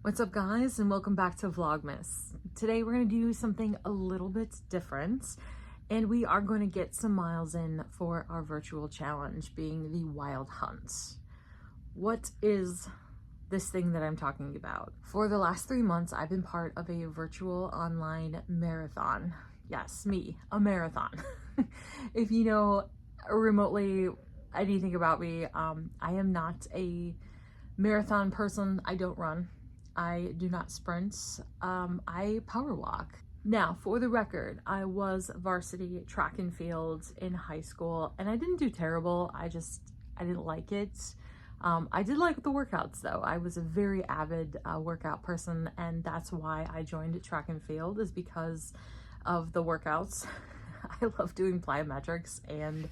What's up guys, and welcome back to Vlogmas. Today we're going to do something a little bit different, and we are going to get some miles in for our virtual challenge, being the Wild Hunt. What is this thing that I'm talking about? For the last 3 months, I've been part of a virtual online marathon. Yes, me, a marathon. If you know remotely anything about me, I am not a marathon person. I don't run. I do not sprint. I power walk. Now, for the record, I was varsity track and field in high school, and I didn't do terrible. I didn't like it. I did like the workouts though. I was a very avid workout person, and that's why I joined track and field, is because of the workouts. I love doing plyometrics and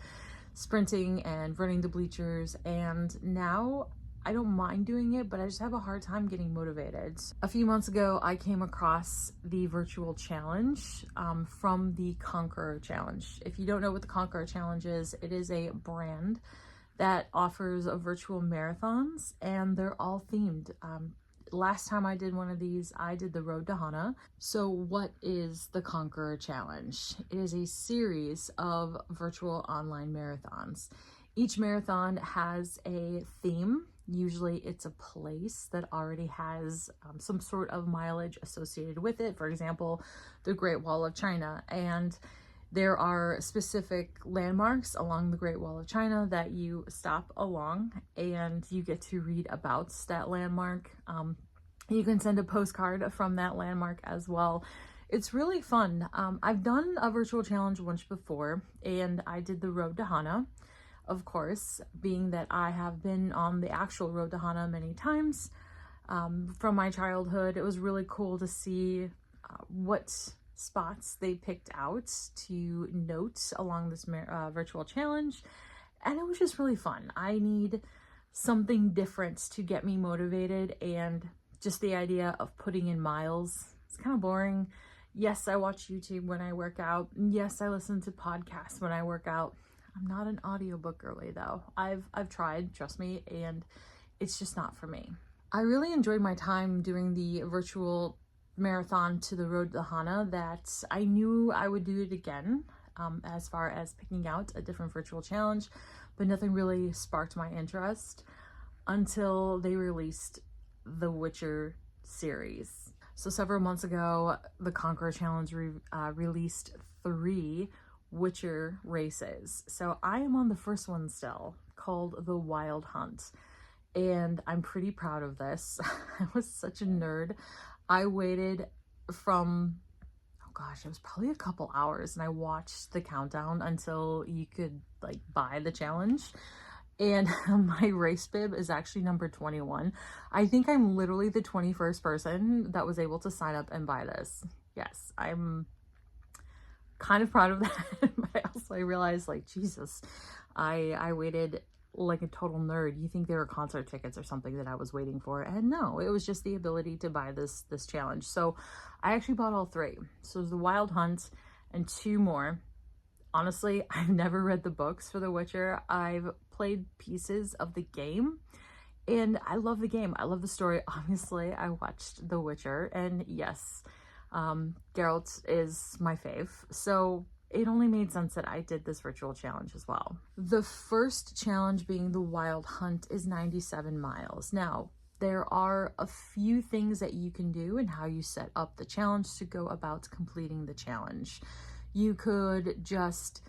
sprinting and running the bleachers, and now I don't mind doing it, but I just have a hard time getting motivated. A few months ago, I came across the virtual challenge from the Conqueror Challenge. If you don't know what the Conqueror Challenge is, it is a brand that offers virtual marathons, and they're all themed. Last time I did one of these, I did the Road to Hana. So what is the Conqueror Challenge? It is a series of virtual online marathons. Each marathon has a theme. Usually it's a place that already has some sort of mileage associated with it. For example, the Great Wall of China. And there are specific landmarks along the Great Wall of China that you stop along, and you get to read about that landmark. You can send a postcard from that landmark as well. It's really fun. I've done a virtual challenge once before, and I did the Road to Hana. Of course, being that I have been on the actual Road to Hana many times from my childhood, it was really cool to see what spots they picked out to note along this virtual challenge, and it was just really fun. I need something different to get me motivated, and just the idea of putting in miles, it's kind of boring. Yes, I watch YouTube when I work out. Yes, I listen to podcasts when I work out. I'm not an audiobook girly though. I've tried, trust me, and it's just not for me. I really enjoyed my time doing the virtual marathon to the Road to Hana, that I knew I would do it again, as far as picking out a different virtual challenge, but nothing really sparked my interest until they released the Witcher series. So several months ago, the Conqueror Challenge released 3 Witcher races. So I am on the first one still, called the Wild Hunt, and I'm pretty proud of this. I was such a nerd. I waited from, oh gosh, it was probably a couple hours, and I watched the countdown until you could like buy the challenge. And my race bib is actually number 21. I think I'm literally the 21st person that was able to sign up and buy this. Yes, I'm kind of proud of that. But also I realized, like, Jesus, I waited like a total nerd. You think they were concert tickets or something that I was waiting for, and no, it was just the ability to buy this challenge. So I actually bought all 3. So there's the Wild Hunt and 2 more. Honestly, I've never read the books for The Witcher. I've played pieces of the game, and I love the game. I love the story. Obviously, I watched The Witcher, and yes, Geralt is my fave. So it only made sense that I did this virtual challenge as well. The first challenge, being the Wild Hunt, is 97 miles. Now, there are a few things that you can do and how you set up the challenge to go about completing the challenge. You could just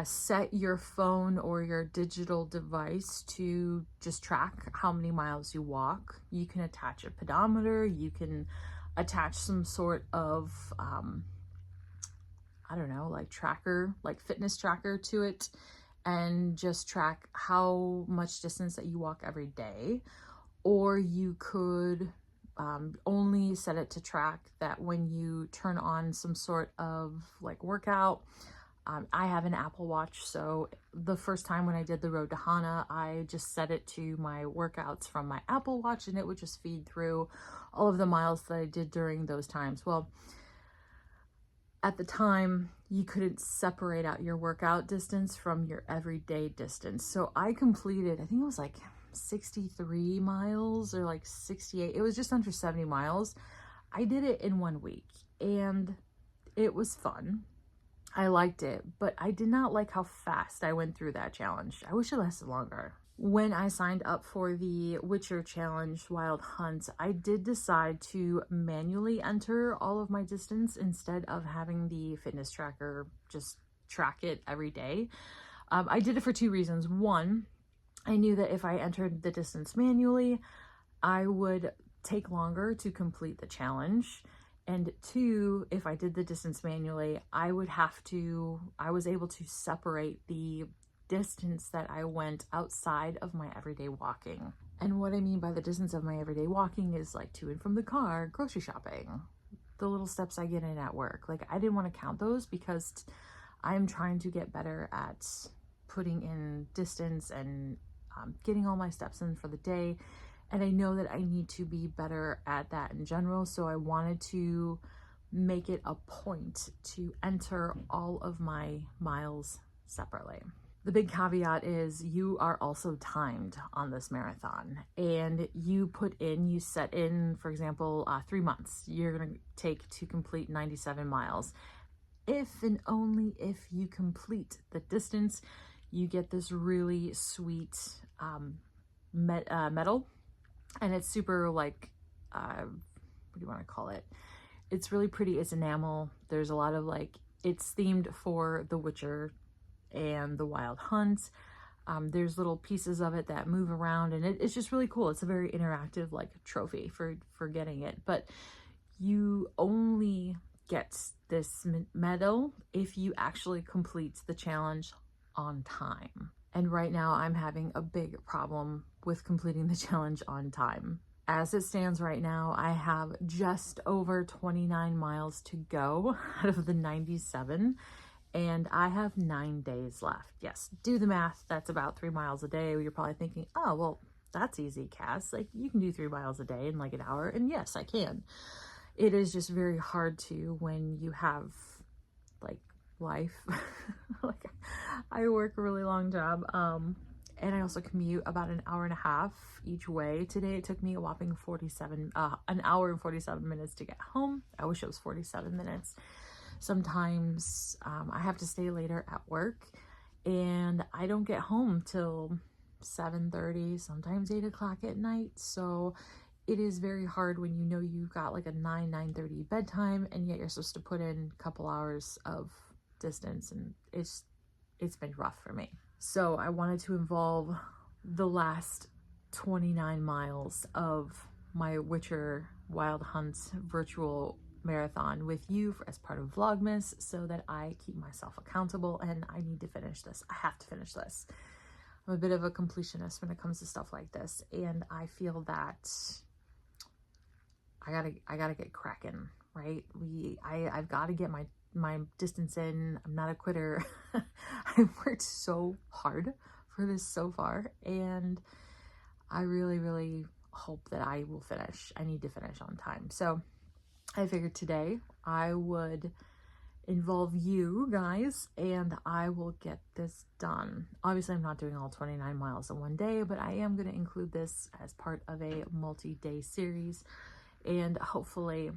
set your phone or your digital device to just track how many miles you walk. You can attach a pedometer. You can attach some sort of, I don't know, like tracker, like fitness tracker to it, and just track how much distance that you walk every day. Or you could only set it to track that when you turn on some sort of like workout. I have an Apple Watch, so the first time when I did the Road to Hana, I just set it to my workouts from my Apple Watch, and it would just feed through all of the miles that I did during those times. Well, at the time, you couldn't separate out your workout distance from your everyday distance. So I completed, I think it was like 63 miles or like 68. It was just under 70 miles. I did it in 1 week and it was fun. I liked it, but I did not like how fast I went through that challenge. I wish it lasted longer. When I signed up for the Witcher Challenge Wild Hunt, I did decide to manually enter all of my distance instead of having the fitness tracker just track it every day. I did it for 2 reasons. One, I knew that if I entered the distance manually, I would take longer to complete the challenge. And 2, if I did the distance manually, I was able to separate the distance that I went outside of my everyday walking. And what I mean by the distance of my everyday walking is like to and from the car, grocery shopping, the little steps I get in at work. Like I didn't want to count those because I'm trying to get better at putting in distance and getting all my steps in for the day. And I know that I need to be better at that in general. So I wanted to make it a point to enter all of my miles separately. The big caveat is you are also timed on this marathon, and you set in, for example, 3 months you're going to take to complete 97 miles. If and only if you complete the distance, you get this really sweet medal, and it's super like, what do you want to call it? It's really pretty. It's enamel. There's a lot of like, it's themed for The Witcher and the Wild Hunt. There's little pieces of it that move around, and it's just really cool. It's a very interactive like trophy for getting it, but you only get this medal if you actually complete the challenge on time. And right now I'm having a big problem with completing the challenge on time. As it stands right now, I have just over 29 miles to go out of the 97. And I have 9 days left. Yes, do the math. That's about 3 miles a day. You're probably thinking, oh, well, that's easy, Cass. Like, you can do 3 miles a day in like an hour. And yes, I can. It is just very hard to when you have like life. Like, I work a really long job. And I also commute about an hour and a half each way. Today it took me a whopping an hour and 47 minutes to get home. I wish it was 47 minutes. Sometimes I have to stay later at work, and I don't get home till 7:30, sometimes 8 o'clock at night. So it is very hard when you know you've got like a 9:30 bedtime, and yet you're supposed to put in a couple hours of distance, and it's been rough for me. So I wanted to involve the last 29 miles of my Witcher Wild Hunt virtual marathon with you as part of Vlogmas, so that I keep myself accountable, and I need to finish this. I have to finish this. I'm a bit of a completionist when it comes to stuff like this, and I feel that I gotta get cracking, right? I've got to get my distance in. I'm not a quitter. I've worked so hard for this so far, and I really, really hope that I will finish. I need to finish on time. So I figured today I would involve you guys, and I will get this done. Obviously, I'm not doing all 29 miles in one day, but I am going to include this as part of a multi-day series, and hopefully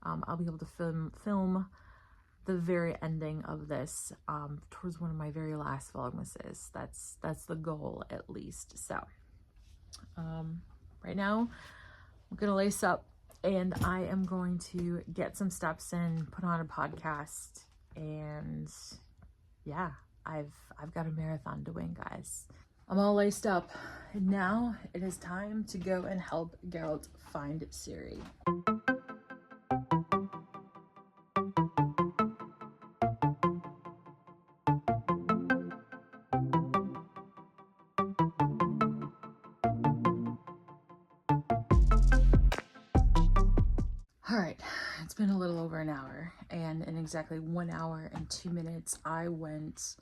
I'll be able to film the very ending of this towards one of my very last Vlogmases. That's the goal, at least. So right now I'm gonna lace up, and I am going to get some steps in, put on a podcast, and yeah, I've got a marathon to win, guys. I'm all laced up, and now it is time to go and help Geralt find Ciri. All right, it's been a little over an hour, and in exactly 1 hour and 2 minutes, I went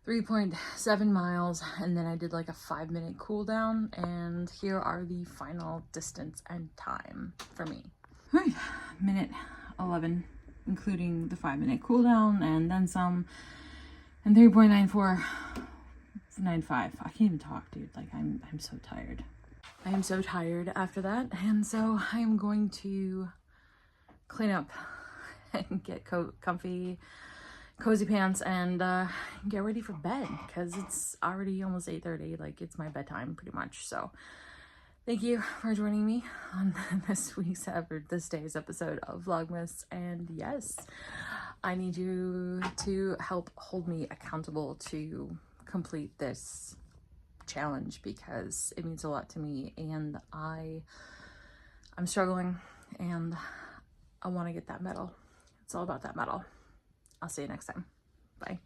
3.7 miles, and then I did like a 5-minute cool down, and here are the final distance and time for me. All right, minute 11, including the 5-minute cool down and then some, and 3.94 9:05. I can't even talk, dude. Like, I'm so tired. I am so tired after that, and so I am going to clean up and get comfy, cozy pants, and get ready for bed, because it's already almost 8:30. Like, it's my bedtime pretty much. So thank you for joining me on this day's episode of Vlogmas. And yes, I need you to help hold me accountable to complete this challenge, because it means a lot to me, and I'm struggling, and I want to get that medal. It's all about that medal. I'll see you next time. Bye.